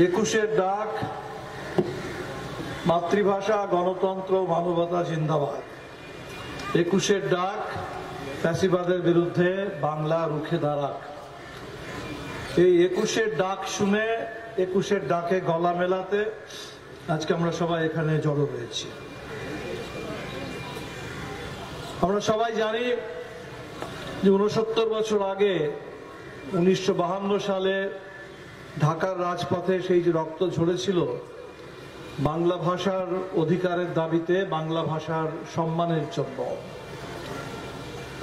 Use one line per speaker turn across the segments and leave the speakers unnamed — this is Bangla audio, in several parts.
একুশের ডাক, মাতৃভাষা, গণতন্ত্র, মানবতা জিন্দাবাদ। একুশের ডাক, ফ্যাসিবাদের বিরুদ্ধে বাংলা রুখে দাঁড়াক। এই একুশের ডাক শুনে, একুশের ডাকে গলা মেলাতে আজকে আমরা সবাই এখানে জড়ো হয়েছি। আমরা সবাই জানি যে 69 বছর আগে 1952 সালে ঢাকার রাজপথে সেই যে রক্ত ঝরেছিল বাংলা ভাষার অধিকারের দাবিতে, বাংলা ভাষার সম্মানের জন্য।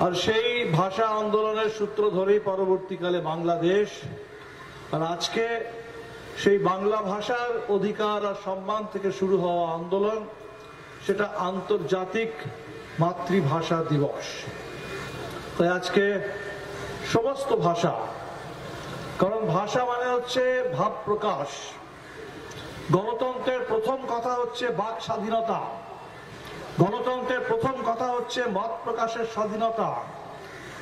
আর সেই ভাষা আন্দোলনের সূত্র ধরেই পরবর্তীকালে বাংলাদেশ, আর আজকে সেই বাংলা ভাষার অধিকার আর সম্মান থেকে শুরু হওয়া আন্দোলন, সেটা আন্তর্জাতিক মাতৃভাষা দিবস। তাই আজকে সমস্ত ভাষা, কারণ ভাষা মানে হচ্ছে ভাব প্রকাশ। গণতন্ত্রের প্রথম কথা হচ্ছে বাক স্বাধীনতা, গণতন্ত্রের প্রথম কথা হচ্ছে মত প্রকাশের স্বাধীনতা।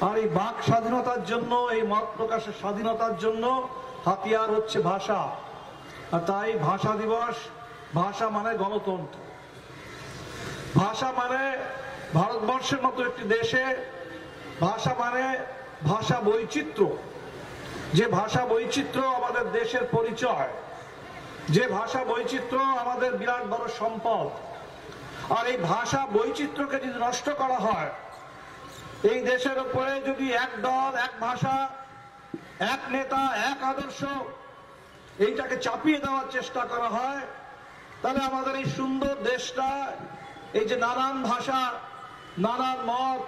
আর এই বাক স্বাধীনতার জন্য, এই মত প্রকাশের স্বাধীনতার জন্য হাতিয়ার হচ্ছে ভাষা। আর তাই ভাষা দিবস, ভাষা মানে গণতন্ত্র। ভাষা মানে ভারতবর্ষের মতো একটি দেশে, ভাষা মানে ভাষা বৈচিত্র্য। যে ভাষা বৈচিত্র্য আমাদের দেশের পরিচয়, যে ভাষা বৈচিত্র্য আমাদের বিরাট বড় সম্পদ। আর এই ভাষা বৈচিত্র্যকে যদি নষ্ট করা হয়, এই দেশের উপরে যদি এক দল, এক ভাষা, এক নেতা, এক আদর্শ, এইটাকে চাপিয়ে দেওয়ার চেষ্টা করা হয়, তাহলে আমাদের এই সুন্দর দেশটা, এই যে নানান ভাষা, নানান মত,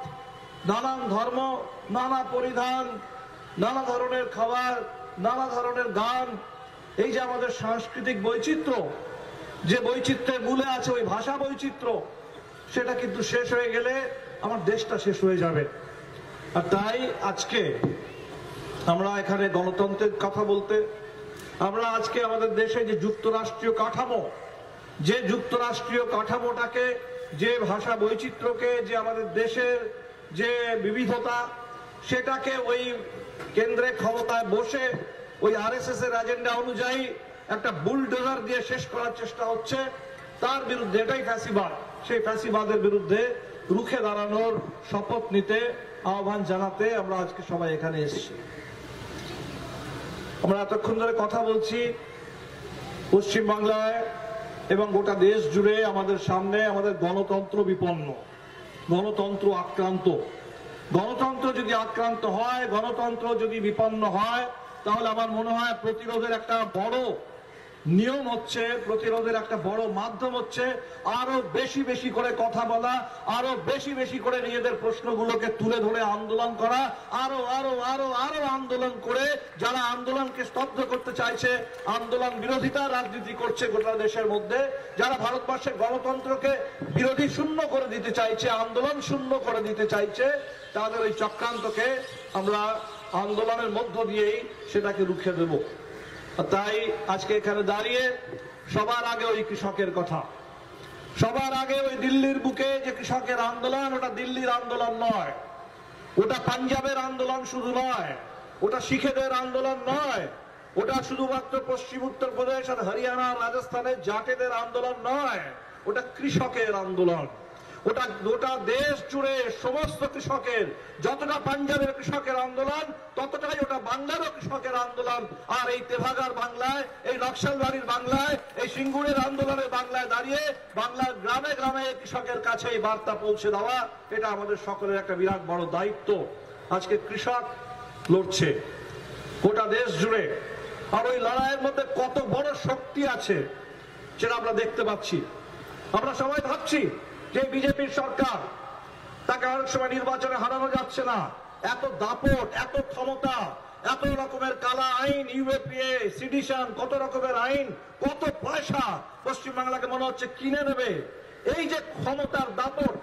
নানান ধর্ম, নানা পরিধান, নানা ধরনের খাবার, নানা ধরনের গান, এই যে আমাদের সাংস্কৃতিক বৈচিত্র্য, যে বৈচিত্র্যের মূলে আছে ওই ভাষা বৈচিত্র্য, সেটা কিন্তু শেষ হয়ে গেলে আমার দেশটা শেষ হয়ে যাবে। আর তাই আজকে আমরা এখানে গণতন্ত্রের কথা বলতে, আমরা আজকে আমাদের দেশে যে যুক্তরাষ্ট্রীয় কাঠামো, যে যুক্তরাষ্ট্রীয় কাঠামোটাকে, যে ভাষা বৈচিত্র্যকে, যে আমাদের দেশের যে বিবিধতা, সেটাকে ওই কেন্দ্রে ক্ষমতায় বসে ওই আরএসএস এর এজেন্ডা অনুযায়ী একটা বুলডোজার দিয়ে শেষ করার চেষ্টা হচ্ছে, তার বিরুদ্ধে, এটাই ফ্যাসিবাদ, সেই ফ্যাসিবাদের বিরুদ্ধে রুখে দাঁড়ানোর শপথ নিতে, আহ্বান জানাতে আমরা আজকে সবাই এখানে এসেছি। আমরা এতক্ষণ ধরে কথা বলছি পশ্চিমবাংলায় এবং গোটা দেশ জুড়ে আমাদের সামনে আমাদের গণতন্ত্র বিপন্ন, গণতন্ত্র আক্রান্ত। গণতন্ত্র যদি আক্রান্ত হয়, গণতন্ত্র যদি বিপন্ন হয়, তাহলে আমার মনে হয় প্রতিরোধের একটা বড় নিয়ম হচ্ছে, প্রতিরোধের একটা বড় মাধ্যম হচ্ছে আরো বেশি বেশি করে কথা বলা, আরো বেশি বেশি করে নিজেদের প্রশ্নগুলোকে তুলে ধরে আন্দোলন করা, আরো আরো আরো আরো আন্দোলন করে যারা আন্দোলনকে স্তব্ধ করতে চাইছে, আন্দোলন বিরোধিতা রাজনীতি করছে গোটা দেশের মধ্যে, যারা ভারতবর্ষের গণতন্ত্রকে বিরোধী শূন্য করে দিতে চাইছে, আন্দোলন শূন্য করে দিতে চাইছে, তাদের ওই চক্রান্তকে আমরা আন্দোলনের মধ্য দিয়েই সেটাকে রুখে দেব। তাই আজকে এখানে দাঁড়িয়ে সবার আগে ওই কৃষকের কথা, সবার আগে ওই দিল্লির বুকে যে কৃষকের আন্দোলন, ওটা দিল্লির আন্দোলন নয়, ওটা পাঞ্জাবের আন্দোলন শুধু নয়, ওটা শিখেদের আন্দোলন নয়, ওটা শুধুমাত্র পশ্চিম উত্তরপ্রদেশ আর হরিয়ানা, রাজস্থানের জাটেদের আন্দোলন নয়, ওটা কৃষকের আন্দোলন। ওটা গোটা দেশ জুড়ে সমস্ত কৃষকের, যতটা পাঞ্জাবের কৃষকের আন্দোলন, ততটাই ওটা বাংলারও কৃষকের আন্দোলন। আর এই তেভাগার বাংলায়, এই নকশালবাড়ির বাংলায়, এই সিঙ্গুরের আন্দোলনের বাংলায় দাঁড়িয়ে বাংলার গ্রামে গ্রামে কৃষকের কাছে এই বার্তা পৌঁছে দেওয়া, এটা আমাদের সকলের একটা বিরাট বড় দায়িত্ব। আজকে কৃষক লড়ছে গোটা দেশ জুড়ে, আর ওই লড়াইয়ের মধ্যে কত বড় শক্তি আছে সেটা আমরা দেখতে পাচ্ছি। আমরা সবাই ভাবছি যে বিজেপির সরকার, তাকে অনেক সময় নির্বাচনে হারানো যাচ্ছে না, এত দাপট, এত ক্ষমতা, এত রকমের কালা আইন, ইউএপিএ, সিডিশন, কত রকমের আইন, কত পয়সা পশ্চিমবাংলাকে মনে হচ্ছে কিনে নেবে। এই যে ক্ষমতার দাপট,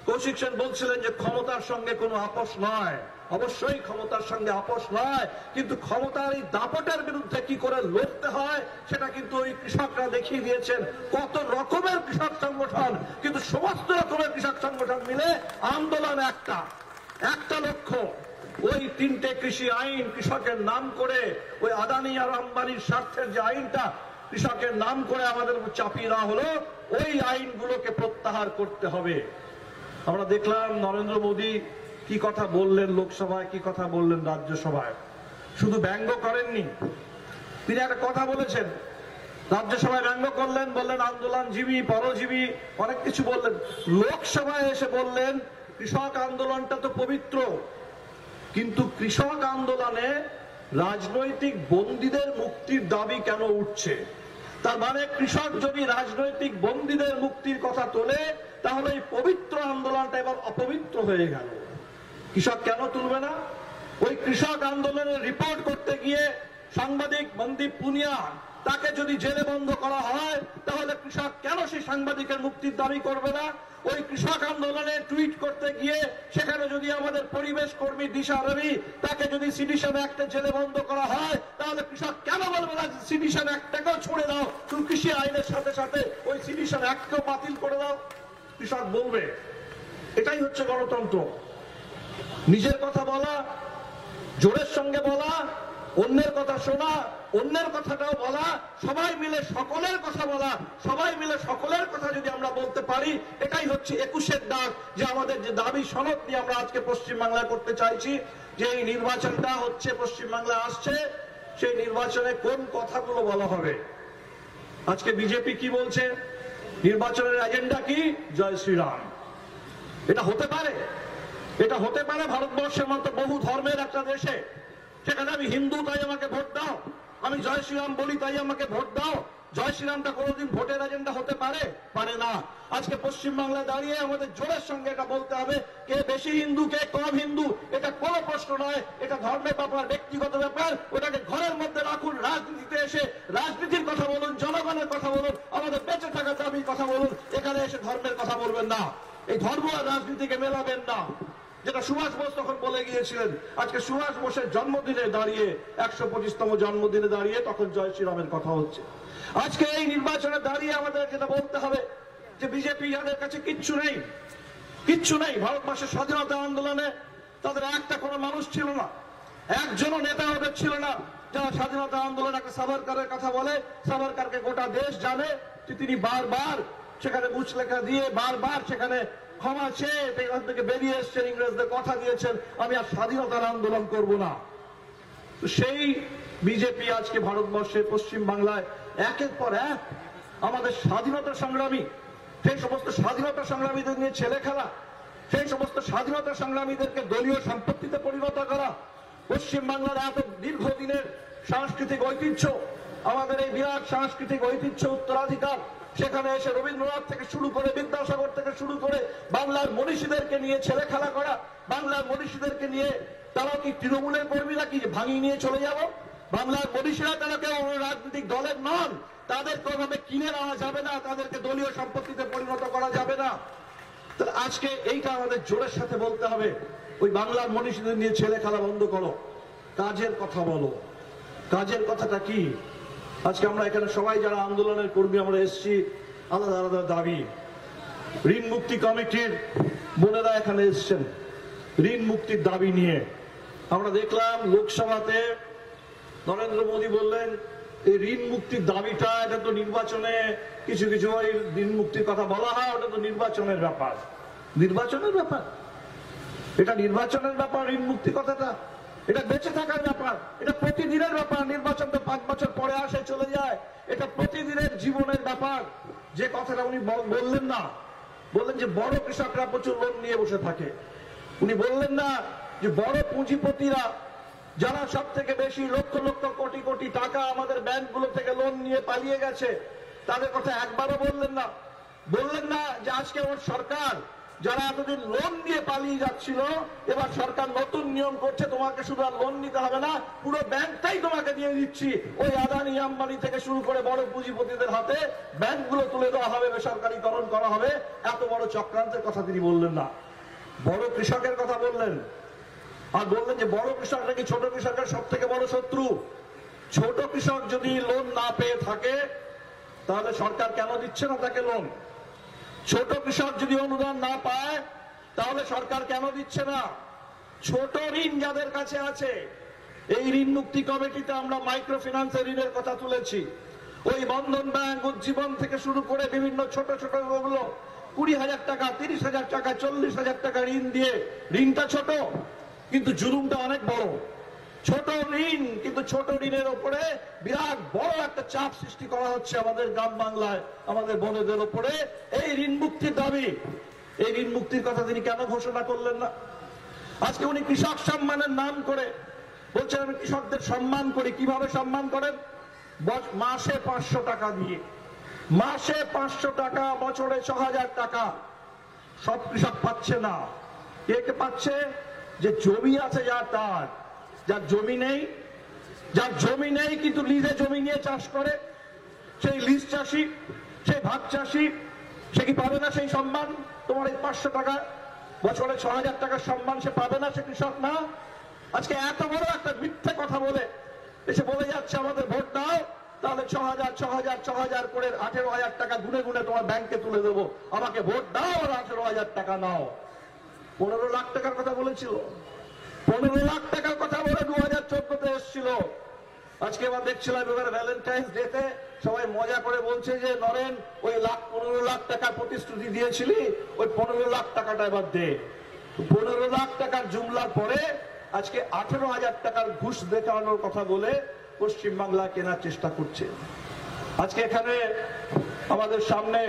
কৌশিক সেন বলছিলেন যে ক্ষমতার সঙ্গে কোনো আপোষ নয়, অবশ্যই ক্ষমতার সঙ্গে আপোষ নয়, কিন্তু ক্ষমতার এই দাপটের বিরুদ্ধে কি করে লড়তে হয় সেটা কিন্তু ওই কৃষকরা দেখিয়ে দিয়েছেন। কত রকমের কৃষক সংগঠন, কিন্তু সমস্ত রকমের কৃষক সংগঠন মিলে আন্দোলন একটা লক্ষ্য, ওই তিনটে কৃষি আইন কৃষকের নাম করে, ওই আদানি আর আম্বানির স্বার্থের যে আইনটা কৃষকের নাম করে আমাদের চাপিয়ে দেওয়া হলো, ওই আইনগুলোকে প্রত্যাহার করতে হবে। আমরা দেখলাম নরেন্দ্র মোদী কি কথা বললেন লোকসভায়, কি কথা বললেন রাজ্যসভায়। শুধু ব্যঙ্গ করেননি, তিনি একটা কথা বলেছেন, রাজ্যসভায় ব্যঙ্গ করলেন, বললেন আন্দোলনজীবী, পরজীবী, অনেক কিছু বললেন। লোকসভায় এসে বললেন কৃষক আন্দোলনটা তো পবিত্র, কিন্তু কৃষক আন্দোলনে রাজনৈতিক বন্দীদের মুক্তির দাবি কেন উঠছে? তার মানে কৃষক যদি রাজনৈতিক বন্দীদের মুক্তির কথা তোলে, তাহলে এই পবিত্র আন্দোলনটা এবার অপবিত্র হয়ে গেল। কৃষক কেন তুলবে না? ওই কৃষক আন্দোলনের রিপোর্ট করতে গিয়ে সাংবাদিক মনদীপ পুনিয়া, তাকে যদি জেলে বন্ধ করা হয়, তাহলে কৃষক কেন সেই সাংবাদিকের মুক্তির দাবি করবে না? ওই কৃষক আন্দোলনে টুইট করতে গিয়ে সেখানে যদি আমাদের পরিবেশ কর্মী দিশা রবি, তাকে যদি সিডিশন অ্যাক্টে জেলে বন্ধ করা হয়, তাহলে কৃষক কেন বলবে না সিডিশন অ্যাক্টটাকেও ছুড়ে দাও, তুমি কৃষি আইনের সাথে সাথে ওই সিডিশন অ্যাক্টকেও বাতিল করে দাও? কৃষক বলবে। এটাই হচ্ছে গণতন্ত্র। নিজের কথা বলা, জোরের সঙ্গে বলা, অন্যের কথা শোনা, অন্যের কথাটাও বলা, সবাই মিলে সকলের কথা বলা, সবাই মিলে সকলের কথা যদি আমরা বলতে পারি, এটাই হচ্ছে 21-এর ডাক, যে আমাদের যে দাবি সনদ নিয়ে আমরা আজকে পশ্চিমবাংলায় করতে চাইছি, যে এই নির্বাচনটা হচ্ছে পশ্চিমবাংলায় আসছে, সেই নির্বাচনে কোন কথাগুলো বলা হবে। আজকে বিজেপি কি বলছে? নির্বাচনের এজেন্ডা কি? জয় শ্রীরাম। এটা হতে পারে? এটা হতে পারে ভারতবর্ষের মতো বহু ধর্মের একটা দেশে, সেখানে আমি হিন্দু তাই আমাকে ভোট দাও, আমি জয় শ্রীরাম বলি তাই আমাকে ভোট দাও? জয় শ্রীরামটা কোনোদিন ভোটের এজেন্ডা হতে পারে? পারে না। আজকে পশ্চিমবাংলায় দাঁড়িয়ে আমাদের জোরের সঙ্গে এটা বলতে হবে, কে বেশি হিন্দু কে কম হিন্দু এটা কোনো প্রশ্ন নয়, এটা ধর্মের ব্যাপার, ব্যক্তিগত ব্যাপার। ওটাকে ঘরের মধ্যে রাখুন, রাজনীতিতে এসে রাজনীতির কথা বলুন, জনগণের কথা বলুন, আমাদের বেঁচে থাকার দাবির কথা বলুন, এখানে এসে ধর্মের কথা বলবেন না। এই ধর্ম আর রাজনীতিকে মেলাবেন না, যেটা সুভাষ বোস তখন বলে গিয়েছিলেন। আজকে সুভাষ বোসের জন্মদিনে দাঁড়িয়ে, 125তম জন্মদিনে দাঁড়িয়ে তখন জয় শ্রীরামের কথা হচ্ছে। আজকে এই নির্বাচনে দাঁড়িয়ে আমাদের যেটা বলতে হবে, যে বিজেপি যাদের কাছে কিচ্ছু নেই, কিচ্ছু নেই। ভারতবর্ষের স্বাধীনতা আন্দোলনে তাদের একটা কোনো মানুষ ছিল না, একজনও নেতা ওদের ছিল না যারা স্বাধীনতা আন্দোলন একটা সাভারকারের কথা বলে। সাভারকারকে গোটা দেশ জানে, তিনি বারবার সেখানে মুচলেখা দিয়ে, বারবার সেখানে ক্ষমা চেয়ে এখান থেকে বেরিয়ে এসছেন, ইংরেজদের কথা দিয়েছেন আমি আর স্বাধীনতার আন্দোলন করব না। সেই বিজেপি আজকে ভারতবর্ষের পশ্চিম বাংলায় একের পর এক আমাদের স্বাধীনতা সংগ্রামী, সেই সমস্ত স্বাধীনতা সংগ্রামীদের নিয়ে ছেলে খেলা, সেই সমস্ত স্বাধীনতা সংগ্রামীদেরকে দলীয় সম্পত্তিতে পরিণত করা, পশ্চিম বাংলার এত দীর্ঘদিনের সাংস্কৃতিক ঐতিহ্য, আমাদের এই বিরাট সাংস্কৃতিক ঐতিহ্য উত্তরাধিকার, সেখানে এসে রবীন্দ্রনাথ থেকে শুরু করে বিদ্যাসাগর থেকে শুরু করে বাংলার মনীষীদেরকে নিয়ে ছেলে খেলা করা, বাংলার মনীষীদেরকে নিয়ে তারা কি তৃণমূলের কর্মী নাকি ভাঙিয়ে নিয়ে চলে যাব? বাংলার মনীষীরা তারা কেউ রাজনৈতিক দলের নন, তাদেরকে ওভাবে কিনে নেওয়া যাবে না, তাদেরকে দলীয় সম্পত্তিতে পরিণত করা যাবে না। তাহলে আজকে এইটা আমাদের জোরের সাথে বলতে হবে, ওই বাংলার মনীষীদের নিয়ে ছেলে খেলা বন্ধ করো, কাজের কথা বলো। কাজের কথাটা কি? আজকে আমরা এখানে সবাই যারা আন্দোলনের কর্মী আমরা এসেছি, আলাদা আলাদা দাবি। ঋণ মুক্তি কমিটির বোনেরা এখানে এসছেন ঋণ মুক্তির দাবি নিয়ে। আমরা দেখলাম লোকসভাতে নরেন্দ্র মোদী বললেন এই ঋণ মুক্তির দাবিটা, এটা তো নির্বাচনে কিছু কিছু ওই ঋণ মুক্তির কথা বলা হয়, ওটা তো নির্বাচনের ব্যাপার। নির্বাচনের ব্যাপার? এটা নির্বাচনের ব্যাপার ঋণ মুক্তি কথাটা? এটা বেঁচে থাকার ব্যাপার, এটা প্রতিদিনের ব্যাপার। নির্বাচন তো 5 বছর পরে আসে চলে যায়, এটা প্রতিদিনের জীবনের ব্যাপার। যে কথাটা উনি বললেন না, বললেন যে বড় কৃষকরা প্রচুর লোন নিয়ে বসে থাকে। উনি বললেন না যে বড় পুঁজিপতিরা যারা সব থেকে বেশি লক্ষ লক্ষ কোটি কোটি টাকা আমাদের ব্যাংকগুলো থেকে লোন নিয়ে পালিয়ে গেছে, তাদের কথা একবারও বললেন না। বললেন না যে আজকে ওর সরকার যারা এতদিন লোন নিয়ে পালিয়ে যাচ্ছিল, এবার সরকার নতুন নিয়ম করছে, তোমাকে শুধু আর লোন নিতে হবে না, পুরো ব্যাংকটাই তোমাকে দিয়ে দিচ্ছি। ওই আদানি আম্বানি থেকে শুরু করে বড় পুঁজিপতিদের হাতে ব্যাংকগুলো তুলে দেওয়া হবে, বেসরকারীকরণ করা হবে। এত বড় চক্রান্তের কথা তিনি বললেন না, বড় কৃষকের কথা বললেন। আর বললেন যে বড় কৃষক নাকি ছোট কৃষকের সব থেকে বড় শত্রু। ছোট কৃষক যদি লোন না পেয়ে থাকে, তাহলে সরকার কেন দিচ্ছে না তাকে লোন? ছোট কৃষক যদি অনুদান না পায়, তাহলে সরকার কেন দিচ্ছে না? ছোট ঋণ যাদের কাছে আছে, এই ঋণ মুক্তি কমিটিতে আমরা মাইক্রো ফিন্যান্সের ঋণের কথা তুলেছি। ওই বন্ধন ব্যাংক, উজ্জীবন থেকে শুরু করে বিভিন্ন ছোট ছোট গুলো 20,000 টাকা, 30,000 টাকা, 40,000 টাকা ঋণ দিয়ে, ঋণটা ছোট কিন্তু জুলুমটা অনেক বড়। ছোট ঋণ কিন্তু ছোট ঋণের উপরে বিরাট বড় একটা চাপ সৃষ্টি করা হচ্ছে আমাদের গ্রাম বাংলায়, আমাদের বোনেদের উপরে। এই ঋণ মুক্তির দাবি, এই ঋণ মুক্তির কথা তিনি কেন ঘোষণা করলেন না? আজকে উনি কৃষক সম্মানের নাম করে বলছেন আমি কৃষকদের সম্মান করি। কিভাবে সম্মান করেন? মাসে 500 টাকা দিয়ে, মাসে 500 টাকা, বছরে 6,000 টাকা। সব কৃষক পাচ্ছে না। কে কে পাচ্ছে? যে জমি আছে যার, তার। যার জমি নেই, যার জমি নেই কিন্তু লিজে জমি নিয়ে চাষ করে, সেই লিজ চাষি, সেই ভাগ চাষি, সে কি পাবে না সেই সম্মান? তোমার এই 500 টাকা, বছরে 6,000 টাকার সম্মান সে পাবে না? সে কৃষক না। আজকে এত বড় একটা মিথ্যে কথা বলে এসে বলে যাচ্ছে আমাদের ভোট দাও, তাহলে 6,000 6,000 6,000 করে 18,000 টাকা গুনে গুনে তোমার ব্যাংকে তুলে দেবো, আমাকে ভোট দাও আর 18,000 টাকা নাও। 15 লাখ টাকার কথা বলেছিল, 15 লাখ টাকার কথা বলে 2014-তে এসেছিল। আজকে আবার দেখছিলাম এবার ভ্যালেন্টাইন্স ডেতে সবাই মজা করে বলছে যে নরেন ওই 15 লাখ টাকার প্রতিশ্রুতি দিয়েছিলি, ওই 15 লাখ টাকাটা এবার দে। 15 লাখ টাকার জুমলার পরে আজকে 18,000 টাকার ঘুষ দেখানোর কথা বলে পশ্চিমবাংলা কেনার চেষ্টা করছে। আজকে এখানে আমাদের সামনে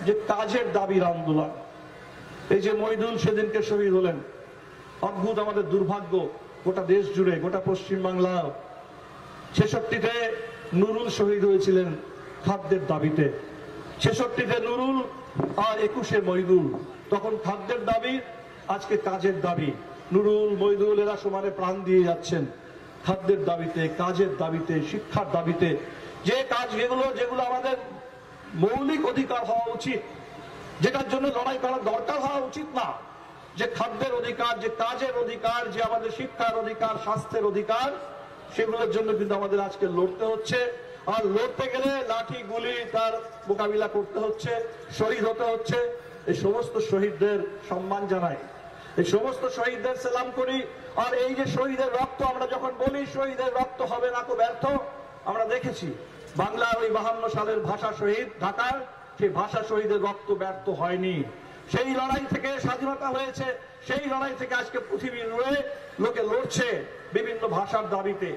যে কাজের দাবির আন্দোলন, এই যে মইদুল সেদিনকে শহীদ হলেন, অদ্ভুত আমাদের দুর্ভাগ্য, গোটা দেশ জুড়ে, গোটা পশ্চিমবাংলা। 66-তে নুরুল শহীদ হয়েছিলেন খাদ্যের দাবিতে। 66-তে নুরুল আর 21-এ মইদুল। তখন খাদ্যের দাবি, আজকে কাজের দাবি। নুরুল, মইদুল এরা সমানে প্রাণ দিয়ে যাচ্ছেন খাদ্যের দাবিতে, কাজের দাবিতে, শিক্ষার দাবিতে। যে কাজ যেগুলো আমাদের মৌলিক অধিকার হওয়া উচিত, যেটার জন্য লড়াই করার দরকার হওয়া উচিত না, যে খাদ্যের অধিকার, যে কাজের অধিকার, যে আমাদের শিক্ষার অধিকার, স্বাস্থ্যের অধিকার, সেগুলোর জন্য কিন্তু আমাদের আজকে লড়তে হচ্ছে। আর লড়তে গেলে লাঠি গুলি তার মোকাবিলা করতে হচ্ছে, শহীদ হতে হচ্ছে। এই সমস্ত শহীদদের সম্মান জানাই, এই সমস্ত শহীদদের সালাম করি। আর এই যে শহীদের রক্ত, আমরা যখন বলি শহীদের রক্ত হবে না তো ব্যর্থ, আমরা দেখেছি বাংলার ওই 52 সালের ভাষা শহীদ ঢাকার, সেই ভাষা শহীদের রক্ত ব্যর্থ হয়নি। সেই লড়াই থেকে স্বাধীনতা হয়েছে, সেই লড়াই থেকে আজকে পৃথিবীর রয়ে লোকে লড়ছে বিভিন্ন ভাষার দাবিতে।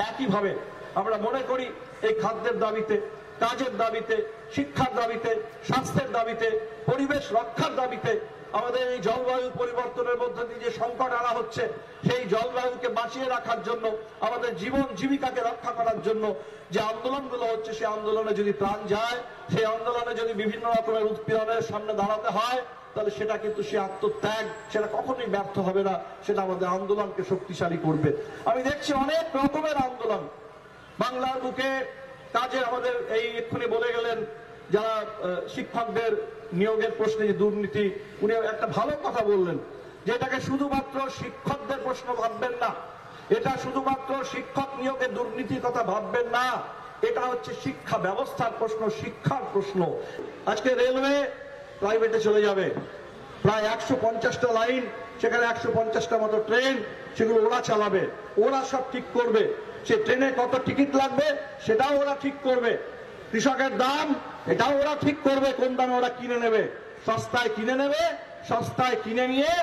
একইভাবে আমরা মনে করি এই খাদ্যের দাবিতে, কাজের দাবিতে, শিক্ষার দাবিতে, স্বাস্থ্যের দাবিতে, পরিবেশ রক্ষার দাবিতে, আমাদের এই জলবায়ু পরিবর্তনের মধ্যে দিয়ে যে সংকট আনা হচ্ছে, সেই জলবায়ুকে বাঁচিয়ে রাখার জন্য, আমাদের জীবন জীবিকাকে রক্ষা করার জন্য যে আন্দোলনগুলো হচ্ছে, সেই আন্দোলনে যদি প্রাণ যায়, সেই আন্দোলনে যদি বিভিন্ন রকমের উৎপীড়নের সামনে দাঁড়াতে হয়, তাহলে সেটা কিন্তু সে আত্মত্যাগ, সেটা কখনোই ব্যর্থ হবে না, সেটা আমাদের আন্দোলনকে শক্তিশালী করবে। আমি দেখছি অনেক রকমের আন্দোলন বাংলার বুকে। কাজে আমাদের এই এক্ষুনি বলে গেলেন যারা শিক্ষকদের নিয়োগের প্রশ্নে যে দুর্নীতি, উনি একটা ভালো কথা বললেন যে এটাকে শুধুমাত্র শিক্ষকদের প্রশ্ন ভাববেন না, এটা শুধুমাত্র শিক্ষক নিয়োগের দুর্নীতির কথা ভাববেন না, এটা হচ্ছে শিক্ষা ব্যবস্থার প্রশ্ন, শিক্ষার প্রশ্ন। আজকে রেলওয়ে প্রাইভেটে চলে যাবে, প্রায় 150টা লাইন, সেখানে 150টা মতো ট্রেন, সেগুলো ওরা চালাবে, ওরা সব ঠিক করবে। সে ট্রেনে কত টিকিট লাগবে সেটাও ওরা ঠিক করবে। কৃষকের দাম এটাও ওরা ঠিক করবে, কোন দামে ওরা কিনে নেবে। সস্তায় কিনে নেবে, সস্তায় কিনে নিয়ে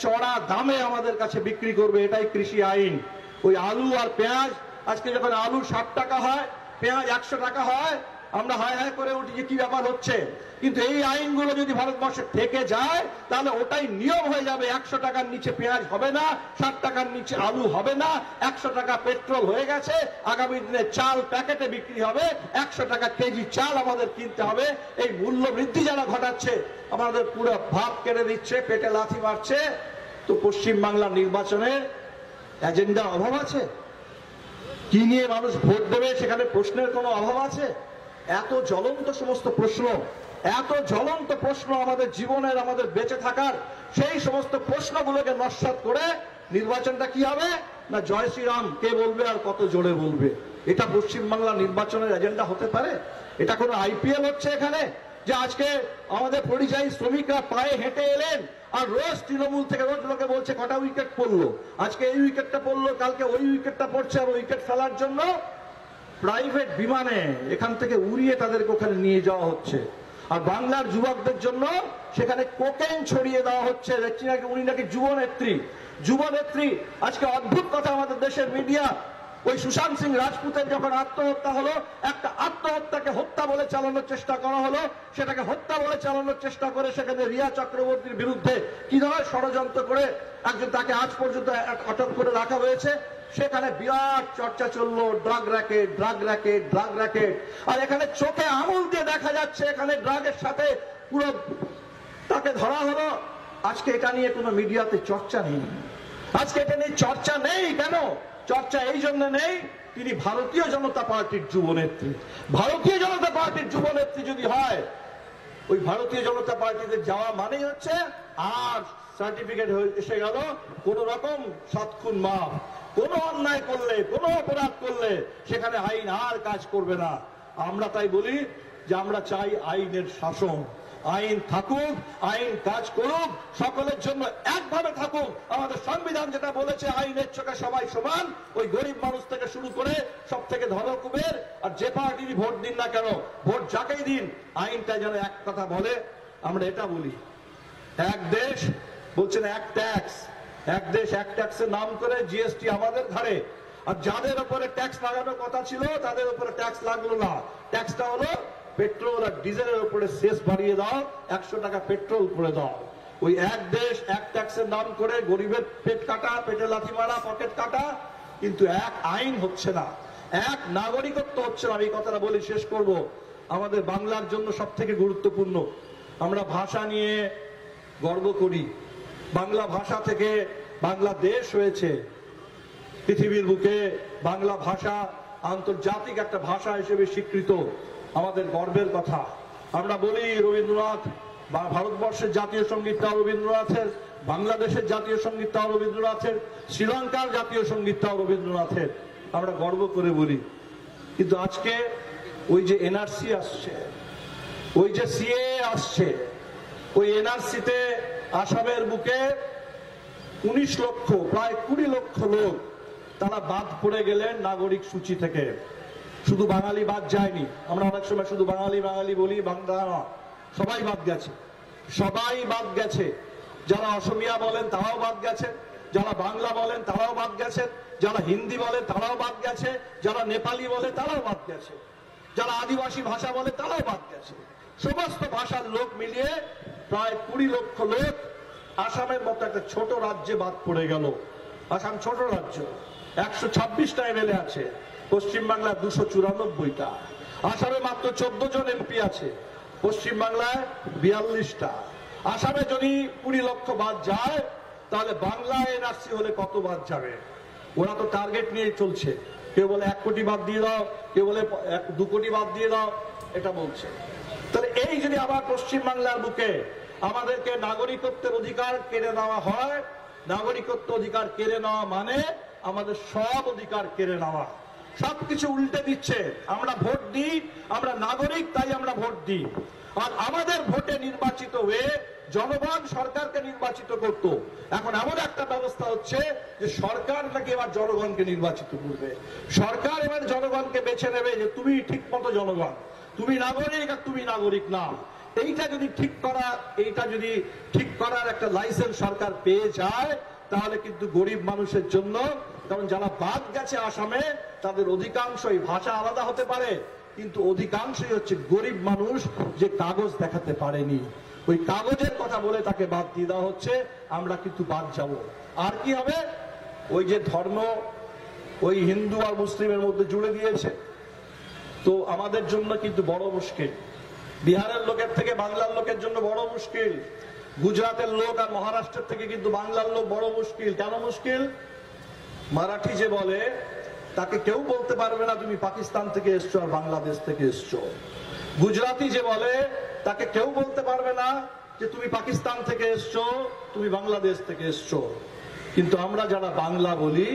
চড়া দামে আমাদের কাছে বিক্রি করবে, এটাই কৃষি আইন। ওই আলু আর পেঁয়াজ, আজকে যখন আলু 60 টাকা হয়, পেঁয়াজ 100 টাকা হয়, আমরা হায় হায় করে উঠি যে কি ব্যাপার হচ্ছে। কিন্তু এই আইনগুলো যদি ভারতবর্ষে থেকে যায়, তাহলে ওটাই নিয়ম হয়ে যাবে। 100 টাকার নিচে পেঁয়াজ হবে না, 60 টাকার নিচে আলু হবে না, 100 টাকা পেট্রোল হয়ে গেছে, আগামী দিনে চাল প্যাকেটে বিক্রি হবে, 100 টাকা কেজি চাল আমাদের কিনতে হবে। এই মূল্য বৃদ্ধি যারা ঘটাচ্ছে, আমাদের পুরো ভাত কেড়ে দিচ্ছে, পেটে লাথি মারছে। তো পশ্চিমবাংলার নির্বাচনের এজেন্ডার অভাব আছে? কি নিয়ে মানুষ ভোট দেবে সেখানে প্রশ্নের কোনো অভাব আছে? এত জ্বলন্ত সমস্ত প্রশ্ন, এত জ্বলন্ত প্রশ্ন আমাদের জীবনের, আমাদের বেঁচে থাকার, সেই সমস্ত প্রশ্নগুলোকে নস্যাৎ করে নির্বাচনটা কি হবে না জয় শ্রীরাম কে বলবে আর কত জোরে বলবে। এটা পশ্চিমবাংলা নির্বাচনের এজেন্ডা হতে পারে? এটা কোনো আইপিএল হচ্ছে এখানে? যে আজকে আমাদের পরিযায়ী শ্রমিকরা পায়ে হেঁটে এলেন আর রোজ তৃণমূল থেকে রোজ লোকে বলছে কটা উইকেট পড়লো, আজকে এই উইকেটটা পড়লো, কালকে ওই উইকেটটা পড়ছে, আর উইকেট ফেলার জন্য প্রাইভেট বিমানে এখান থেকে উড়িয়ে তাদেরকে ওখানে নিয়ে যাওয়া হচ্ছে। আর বাংলার যুবকদের জন্য সেখানে কোকেন ছড়িয়ে দেওয়া হচ্ছে। দেখছি নাকি উনি নাকি যুবনেত্রী। আজকে অদ্ভুত কথা, আমাদের দেশের মিডিয়া ওই সুশান্ত সিং রাজপুতের যখন আত্মহত্যা হলো, একটা আত্মহত্যাকে হত্যা বলে চালানোর চেষ্টা করা হলো, সেটাকে হত্যা বলে চালানোর চেষ্টা করে সেখানে রিয়া চক্রবর্তীর বিরুদ্ধে কি ধরনের ষড়যন্ত্র করে একজন তাকে আজ পর্যন্ত আটক করে রাখা হয়েছে। সেখানে বিরাট চর্চা চললো, ড্রাগ র্যাকেট। আর এখানে চোখে আঙুল দিয়ে দেখা যাচ্ছে এখানে ড্রাগের সাথে পুরো তাকে ধরা হলো। আজকে এটা নিয়ে কোনো মিডিয়াতে চর্চা নেই। আজকে এটা নিয়ে চর্চা নেই কেন? চর্চা এই জন্য নেই, তিনি ভারতীয় জনতা পার্টির যুবনেত্রী। ভারতীয় জনতা পার্টির যুবনেত্রী যদি হয়, ওই ভারতীয় জনতা পার্টিতে যাওয়া মানেই হচ্ছে আর সার্টিফিকেট এসে গেল, কোন রকম 7 খুন মাফ, কোন অন্যায় করলে, কোন অপরাধ করলে সেখানে আইন আর কাজ করবে না। আমরা তাই বলি যে আমরা চাই আইনের শাসন, আইন থাকুক, আইন কাজ করুক, সকলের জন্য একভাবে থাকুক। আমাদের সংবিধান যেটা বলেছে আইনের চোখে সবাই সমান, ওই গরিব মানুষ থেকে শুরু করে সব থেকে ধনকুবের আর যে পার্টিরই ভোট দিন না কেন, ভোট যাকেই দিন, আইনটা যেন এক কথা বলে। আমরা এটা বলি এক দেশ, বলছেন এক ট্যাক্স, এক দেশ এক ট্যাক্সের নাম করে জিএসটি আমাদের ঘাড়ে। আর যাদের উপরে ট্যাক্স লাগানোর কথা ছিল তাদের উপরে ট্যাক্স লাগলো না। ট্যাক্সটা হলো পেট্রোল আর ডিজেলের উপরে শেষ বাড়িয়ে দাও, 100 টাকা পেট্রোল করে দাও। ওই এক দেশ এক ট্যাক্সের নাম করে গরিবের পেট কাটা, পেটে লাথি মারা, পকেট কাটা, কিন্তু এক আইন হচ্ছে না, এক নাগরিকত্ব হচ্ছে না। আমি এই কথাটা বলি শেষ করব। আমাদের বাংলার জন্য সব থেকে গুরুত্বপূর্ণ, আমরা ভাষা নিয়ে গর্ব করি, বাংলা ভাষা থেকে বাংলাদেশ হয়েছে। পৃথিবীর বুকে বাংলা ভাষা আন্তর্জাতিক একটা ভাষা হিসেবে স্বীকৃত, আমাদের গর্বের কথা। আমরা বলি রবীন্দ্রনাথ বা ভারতবর্ষের জাতীয় সঙ্গীতটাও রবীন্দ্রনাথের, বাংলাদেশের জাতীয় সঙ্গীতটাও রবীন্দ্রনাথের, শ্রীলঙ্কার জাতীয় সঙ্গীতটাও রবীন্দ্রনাথের, আমরা গর্ব করে বলি। কিন্তু আজকে ওই যে এনআরসি আসছে, ওই যে সিএ আসছে, ওই এনআরসিতে আসামের বুকে 19 লক্ষ, প্রায় 20 লক্ষ লোক তারা বাদ পড়ে গেলেন নাগরিক সূচি থেকে। শুধু বাঙালি বাদ যায়নি, আমরা অনেক সময় শুধু বাঙালি বলি, বাংলা সবাই বাদ গেছে, সবাই বাদ গেছে। যারা অসমিয়া বলেন তারাও বাদ গেছে, যারা বাংলা বলেন তারাও বাদ গেছে, যারা হিন্দি বলে তারাও বাদ গেছে, যারা নেপালি বলে তারাও বাদ গেছে, যারা আদিবাসী ভাষা বলে তারাও বাদ গেছে। সমস্ত ভাষার লোক মিলিয়ে প্রায় 20 লক্ষ লোক আসামের মতো একটা ছোট রাজ্যে বাদ পড়ে গেল। আসাম ছোট রাজ্য, 126টা এমএলএ আছে, পশ্চিমবাংলায় 294টা। আসামে মাত্র 14 জন এমপি আছে, পশ্চিমবাংলায় 42টা। আসামে যদি 20 লক্ষ বাদ যায়, তাহলে বাংলা এনআরসি হলে কত বাদ যাবে? ওরা তো টার্গেট নিয়ে চলছে, কেউ বলে 1 কোটি বাদ দিয়ে দাও, কেউ বলে 2 কোটি বাদ দিয়ে দাও, এটা বলছে। তাহলে এই যদি আবার পশ্চিমবাংলার বুকে আমাদেরকে নাগরিকত্বের অধিকার কেড়ে নেওয়া হয়, নাগরিকত্ব অধিকার কেড়ে নেওয়া মানে আমাদের সব অধিকার কেড়ে নেওয়া, সবকিছু উল্টে দিচ্ছে। আমরা ভোট দিই, আমরা নাগরিক, তাই আমরা ভোট দিই। আর আমাদের ভোটে নির্বাচিত হয়ে জনগণ সরকারকে নির্বাচিত করত। এখন এমন একটা ব্যবস্থা হচ্ছে যে সরকার নাকি এবার জনগণকে নির্বাচিত করবে, সরকার এবার জনগণকে বেছে নেবে যে তুমি ঠিক মতো জনগণ, তুমি নাগরিক আর তুমি নাগরিক না। এইটা যদি ঠিক করার একটা লাইসেন্স সরকার পেয়ে যায়, তাহলে কিন্তু গরিব মানুষের জন্য, কারণ যারা বাদ গেছে আসামে তাদের অধিকাংশই ভাষা আলাদা হতে পারে, কিন্তু অধিকাংশই হচ্ছে গরিব মানুষ যে কাগজ দেখাতে পারেনি। ওই কাগজের কথা বলে তাকে বাদ দিয়ে দেওয়া হচ্ছে, আমরা কিন্তু বাদ যাব। আর কি হবে? ওই যে ধর্ম ওই হিন্দু আর মুসলিমের মধ্যে জুড়ে দিয়েছে, তো আমাদের জন্য কিন্তু বড় মুশকিল। বিহারের লোকের থেকে বাংলার লোকের জন্য বড় মুশকিল, গুজরাটের লোক আর মহারাষ্ট্রের থেকে কিন্তু বাংলার লোক বড় মুশকিল। কেন মুশকিল? মারাঠি যে বলে তাকে কেউ বলতে পারবে না তুমি পাকিস্তান থেকে এসছো আর বাংলাদেশ থেকে এসছো। গুজরাটি যে বলে তাকে কেউ বলতে পারবে না যে তুমি পাকিস্তান থেকে এসছো, তুমি বাংলাদেশ থেকে এসছো। কিন্তু আমরা যারা বাংলা বলি,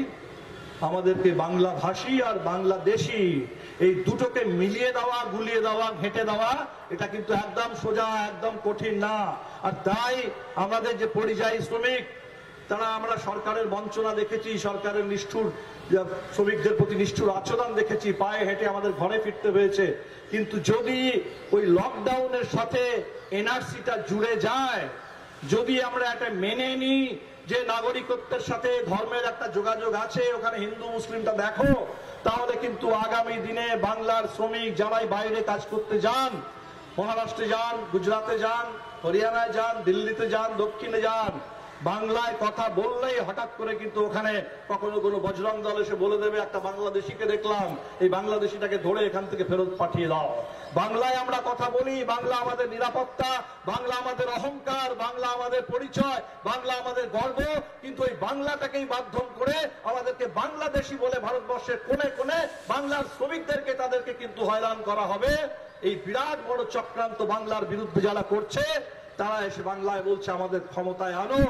আমাদেরকে বাংলা ভাষী আর বাংলাদেশী এই দুটোকে মিলিয়ে দেওয়া, গুলিয়ে দেওয়া, ঘেঁটে দেওয়া, এটা কিন্তু একদম সোজা, একদম কঠিন না। আর তাই আমাদের যে পরিযায়ী শ্রমিক, তারা আমরা সরকারের বঞ্চনা দেখেছি, সরকারের নিষ্ঠুর শ্রমিকদের প্রতি নিষ্ঠুর আচরণ দেখেছি, পায়ে হেঁটে আমাদের ঘরে ফিরতে হয়েছে। কিন্তু যদি ওই লকডাউনের সাথে এনআরসিটা জুড়ে যায়, যদি আমরা এটা মেনে নিই যে নাগরিকত্বের সাথে ধর্মের একটা যোগাযোগ আছে, ওখানে হিন্দু মুসলিমটা দেখো, তাহলে কিন্তু আগামী দিনে বাংলার শ্রমিক যারাই বাইরে কাজ করতে যান, মহারাষ্ট্রে যান, গুজরাটে যান, হরিয়ানায় যান, দিল্লিতে যান, দক্ষিণে যান, বাংলায় কথা বললেই হঠাৎ করে কিন্তু ওখানে কখনো কোনো বজরং দল এসে বলে দেবে, একটা বাংলাদেশিকে দেখলাম, এই বাংলাদেশিটাকে ধরে এখান থেকে ফেরত পাঠিয়ে দাও। বাংলায় আমরা কথা বলি, বাংলা আমাদের নিরাপত্তা, বাংলা আমাদের অহংকার, বাংলা আমাদের পরিচয়, বাংলা আমাদের গর্ব, কিন্তু এই বাংলাটাকেই মাধ্যম করে আমাদেরকে বাংলাদেশি বলে ভারতবর্ষের কোণে কোণে বাংলার শ্রমিকদেরকে, তাদেরকে কিন্তু হয়রান করা হবে। এই বিরাট বড় চক্রান্ত বাংলার বিরুদ্ধে যারা করছে, তারা এসে বাংলায় বলছে আমাদের ক্ষমতায় আনো,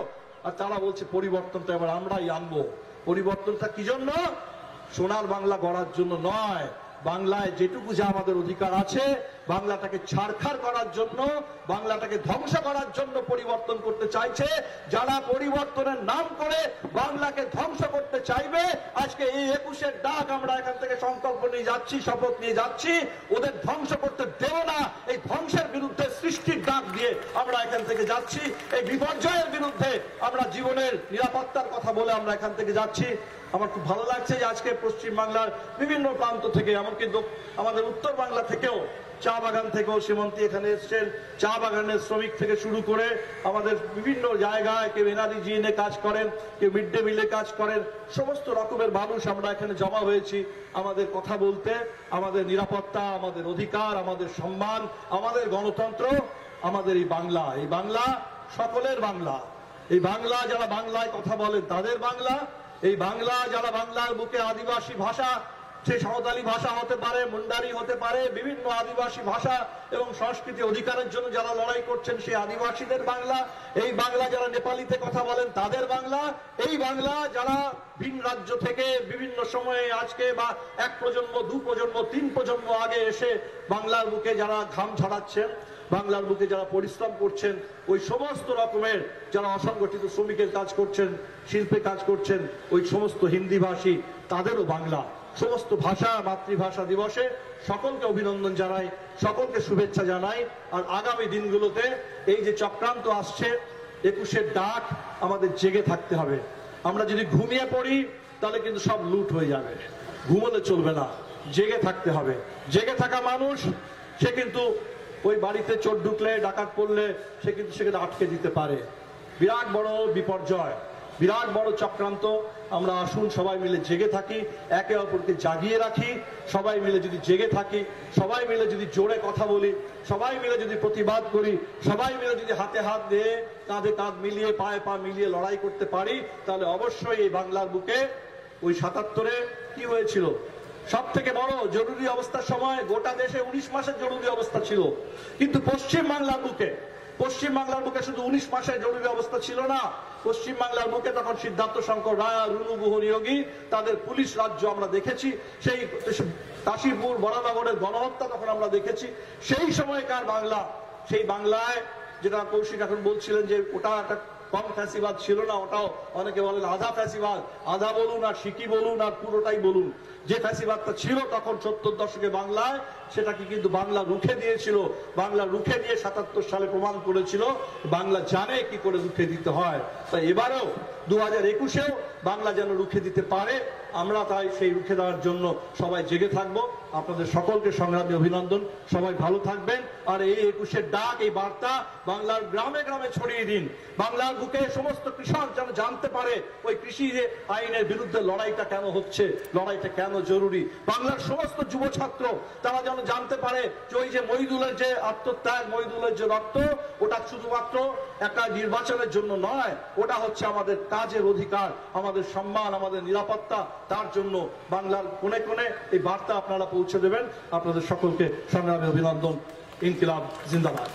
আর তারা বলছে পরিবর্তনটা এবার আমরাই আনবো। পরিবর্তনটা কি জন্য? সোনার বাংলা গড়ার জন্য নয়, বাংলায় যেটুকু যা আমাদের অধিকার আছে বাংলাটাকে ছাড়খাড় করার জন্য, বাংলাটাকে ধ্বংস করার জন্য পরিবর্তন করতে চাইছে। যারা পরিবর্তনের নাম করে বাংলাকে ধ্বংস করতে চাইবে, আজকে এই 21-এর ডাক আমরা এখান থেকে সংকল্প নিয়ে যাচ্ছি, শপথ নিয়ে যাচ্ছি, ওদের ধ্বংস করতে দেব না। এই ধ্বংসের বিরুদ্ধে সৃষ্টির ডাক দিয়ে আমরা এখান থেকে যাচ্ছি, এই বিপর্যয়ের বিরুদ্ধে আমরা জীবনের নিরাপত্তার কথা বলে আমরা এখান থেকে যাচ্ছি। আমার খুব ভালো লাগছে যে আজকে পশ্চিম বাংলার বিভিন্ন প্রান্ত থেকে, এমনকি আমাদের উত্তর বাংলা থেকেও, চা বাগান থেকেও সীমন্তী এখানে এসছেন, চা বাগানের শ্রমিক থেকে শুরু করে আমাদের বিভিন্ন জায়গায়, কেউ এনআরজি নিয়ে কাজ করেন, কেউ মিড ডে মিলে কাজ করেন, সমস্ত রকমের মানুষ আমরা এখানে জমা হয়েছি আমাদের কথা বলতে, আমাদের নিরাপত্তা, আমাদের অধিকার, আমাদের সম্মান, আমাদের গণতন্ত্র, আমাদের এই বাংলা। এই বাংলা সকলের বাংলা। এই বাংলা যারা বাংলায় কথা বলেন তাদের বাংলা। এই বাংলা যারা বাংলার বুকে আদিবাসী ভাষা, সে সাঁওতালি ভাষা হতে পারে, মুন্ডারি হতে পারে, বিভিন্ন আদিবাসী ভাষা এবং সংস্কৃতি অধিকারের জন্য যারা লড়াই করছেন সেই আদিবাসীদের বাংলা। এই বাংলা যারা নেপালিতে কথা বলেন তাদের বাংলা। এই বাংলা যারা ভিন রাজ্য থেকে বিভিন্ন সময়ে, আজকে বা এক প্রজন্ম, দু প্রজন্ম, তিন প্রজন্ম আগে এসে বাংলার বুকে যারা ঘাম ঝরাচ্ছেন, বাংলার বুকে যারা পরিশ্রম করছেন, ওই সমস্ত রকমের যারা অসংগঠিত শ্রমিকের কাজ করছেন, শিল্পে কাজ করছেন, ওই সমস্ত হিন্দি ভাষী, তাদেরও বাংলা। সমস্ত ভাষা মাতৃভাষা দিবসে সকলকে অভিনন্দন জানাই, সকলকে শুভেচ্ছা জানাই। আর আগামী দিনগুলোতে এই যে চক্রান্ত আসছে, 21-এর ডাক, আমাদের জেগে থাকতে হবে। আমরা যদি ঘুমিয়ে পড়ি তাহলে কিন্তু সব লুট হয়ে যাবে, ঘুমোলে চলবে না, জেগে থাকতে হবে। জেগে থাকা মানুষ সে কিন্তু ওই বাড়িতে চোর ঢুকলে, ডাকাত পড়লে সে কিন্তু সেখানে আটকে দিতে পারে। বিরাট বড় বিপর্যয়, বিরাট বড় চক্রান্ত। আমরা আসুন সবাই মিলে জেগে থাকি, একে অপরকে জাগিয়ে রাখি। সবাই মিলে যদি জেগে থাকি, সবাই মিলে যদি জোরে কথা বলি, সবাই মিলে যদি প্রতিবাদ করি, সবাই মিলে যদি হাতে হাত দিয়ে, কাঁধে কাঁধ মিলিয়ে, পায়ে পা মিলিয়ে লড়াই করতে পারি, তাহলে অবশ্যই এই বাংলার বুকে ওই 77-এ কি হয়েছিল, সব থেকে বড় জরুরি অবস্থার সময় গোটা দেশে 19 মাসের জরুরি অবস্থা ছিল। কিন্তু পশ্চিম বাংলার বুকে শুধু 19 মাসের জরুরি অবস্থা ছিল না, পশ্চিম বাংলার বুকে তখন সিদ্ধার্থ শঙ্কর রায়, রুনু গুহ নিয়োগী, তাদের পুলিশ রাজ্য আমরা দেখেছি। সেই কাশীপুর, বরানগরের গণহত্যা তখন আমরা দেখেছি। সেই সময়কার বাংলা, সেই বাংলায় যেটা কৌশিক এখন বলছিলেন যে ওটা একটা কম ফ্যাসিবাদ ছিল না, ওটাও অনেকে বলেন আধা ফ্যাসিবাদ, আধা বলুন আর সিকি বলুন আর পুরোটাই বলুন, যে ফ্যাসিবাদটা ছিল তখন 70 দশকে বাংলায়, সেটাকে কিন্তু বাংলা রুখে দিয়েছিল। বাংলা রুখে দিয়ে 77 সালে প্রমাণ করেছিল বাংলা জানে কি করে রুখে দিতে হয়। তাই এবারেও 2021-এও বাংলা যেন রুখে দিতে পারে, আমরা তাই সেই রুখে দেওয়ার জন্য সবাই জেগে থাকবো। আপনাদের সকলকে সংগ্রামী অভিনন্দন, সবাই ভালো থাকবেন। আর এই 21-এর ডাক, এই বার্তা বাংলার গ্রামে গ্রামে ছড়িয়ে দিন। বাংলার বুকে সমস্ত কৃষক যেন জানতে পারে ওই কৃষি আইনের বিরুদ্ধে লড়াইটা কেন হচ্ছে, লড়াইটা কেন জরুরি। বাংলার সমস্ত যুব ছাত্র তারা যেন জানতে পারে যে ওই যে মহিদুলের যে আত্মত্যাগ, মহিদুলের যে রক্ত, ওটা শুধুমাত্র একটা নির্বাচনের জন্য নয়, ওটা হচ্ছে আমাদের কাজের অধিকার, আমাদের সম্মান, আমাদের নিরাপত্তা। তার জন্য বাংলার কোণে কোণে এই বার্তা আপনারা পৌঁছে দেবেন। আপনাদের সকলকে সংগ্রামী অভিনন্দন। ইনকিলাব জিন্দাবাদ।